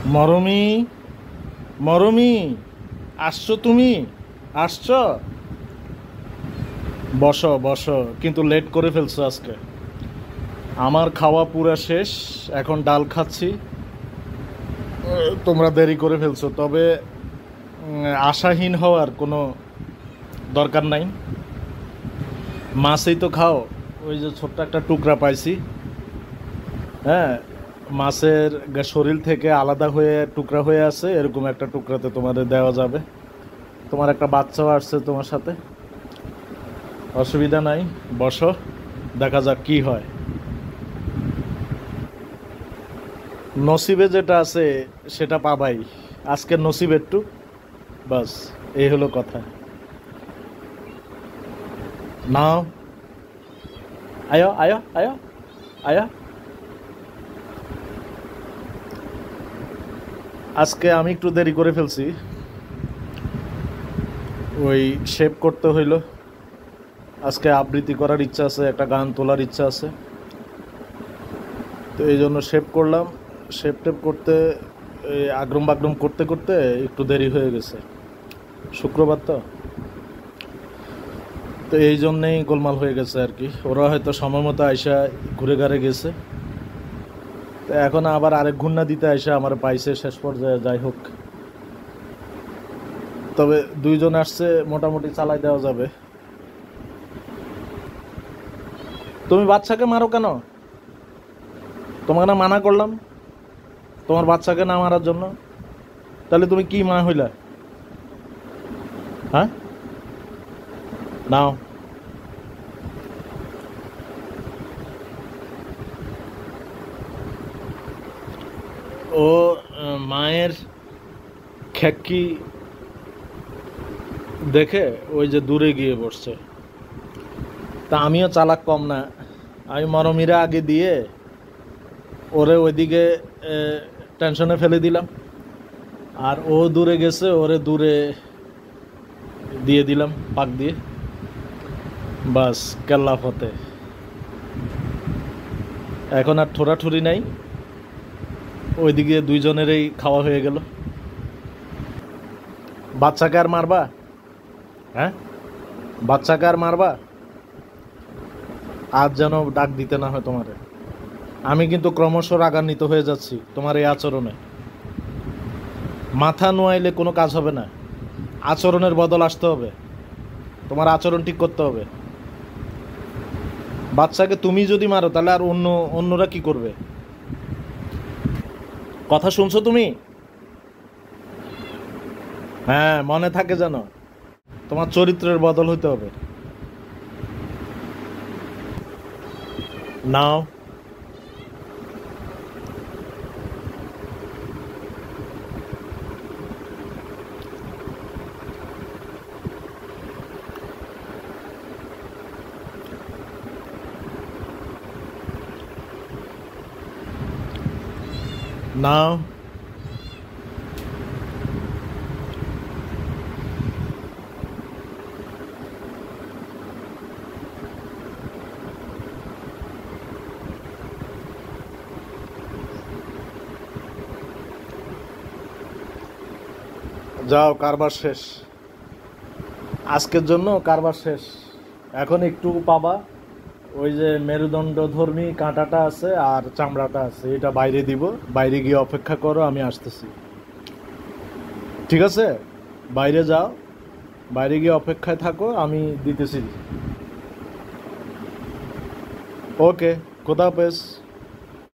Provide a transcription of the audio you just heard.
মরমি, মরমি, আসছো তুমি? আসছো? বসো বসো, কিন্তু লেট করে ফেলছো আজকে। আমার খাওয়া পুরা শেষ, এখন ডাল খাচ্ছি। তোমরা দেরি করে ফেলছো, তবে আশাহীন হওয়ার কোনো দরকার নাই। মাছই তো খাও। ওই যে ছোট্ট একটা টুকরা পাইছি, হ্যাঁ, মাছের শরীর থেকে আলাদা হয়ে টুকরা হয়ে আছে, এরকম একটা টুকরাতে তোমাদের দেওয়া যাবে। তোমার একটা বাচ্চাও আসছে তোমার সাথে, অসুবিধা নাই। বসো, দেখা যাক কি হয়। নসিবে যেটা আছে সেটা পাবাই। আজকের নসিব একটু, বাস, এই হলো কথা। নাও, আয়ো আয়ো আয়ো আয়ো। আজকে আমি একটু দেরি করে ফেলছি, ওই শেভ করতে হইলো। আজকে আবৃত্তি করার ইচ্ছা আছে, একটা গান তোলার ইচ্ছা আছে, তো এই জন্য শেভ করলাম। শেভ টেপ করতে, এই আগ্রম বাগ্রম করতে করতে একটু দেরি হয়ে গেছে। শুক্রবার তো, তো এই জন্যেই গোলমাল হয়ে গেছে আর কি। ওরা হয়তো সময় মতো আইসা ঘুরে ঘাড়ে গেছে, তো এখন আবার আরেক ঘূর্ণা দিতে আইসা আমার পাইছে শেষ পর্যায়ে। যাই হোক, তবে দুইজন আসছে, মোটামুটি চালাই দেওয়া যাবে। তুমি বাচ্চাকে মারো কেন? তোমাকে না মানা করলাম তোমার বাচ্চাকে না মারার জন্য? তাহলে তুমি কি মা হইলা? হ্যাঁ, নাও। ও মায়ের খেকি দেখে ওই যে দূরে গিয়ে বসছে। তা আমিও চালাক কম না, আমি মরমিরা আগে দিয়ে ওরে ওইদিকে টেনশনে ফেলে দিলাম, আর ও দূরে গেছে, ওরে দূরে দিয়ে দিলাম পাক দিয়ে, বাস কেল্লা ফতে। এখন আর ঠোরাঠুরি নাই, ওইদিকে দুইজনেরই খাওয়া হয়ে গেল। বাচ্চাকে আর মারবা? হ্যাঁ, বাচ্চাকে আর মারবা? আজ যেন ডাক দিতে না হয় তোমারে। আমি কিন্তু ক্রমশ রাগান্বিত হয়ে যাচ্ছি তোমার এই আচরণে। মাথা নোয়াইলে কোনো কাজ হবে না, আচরণের বদল আসতে হবে। তোমার আচরণ ঠিক করতে হবে। বাচ্চাকে তুমি যদি মারো, তাহলে আর অন্যরা কি করবে? কথা শুনছো তুমি? হ্যাঁ, মনে থাকে যেন। তোমার চরিত্রের বদল হতে হবে। নাও, নাও। যাও, কারবার শেষ। আজকের জন্য কারবার শেষ। এখন একটু পাবা, ওই যে মেরুদণ্ডধর্মী কাঁটাটা আছে আর চামড়াটা আছে, এটা বাইরে দিব। বাইরে গিয়ে অপেক্ষা করো, আমি আসতেছি। ঠিক আছে, বাইরে যাও, বাইরে গিয়ে অপেক্ষায় থাকো, আমি দিতেছি। ওকে, খোদা হাফেজ।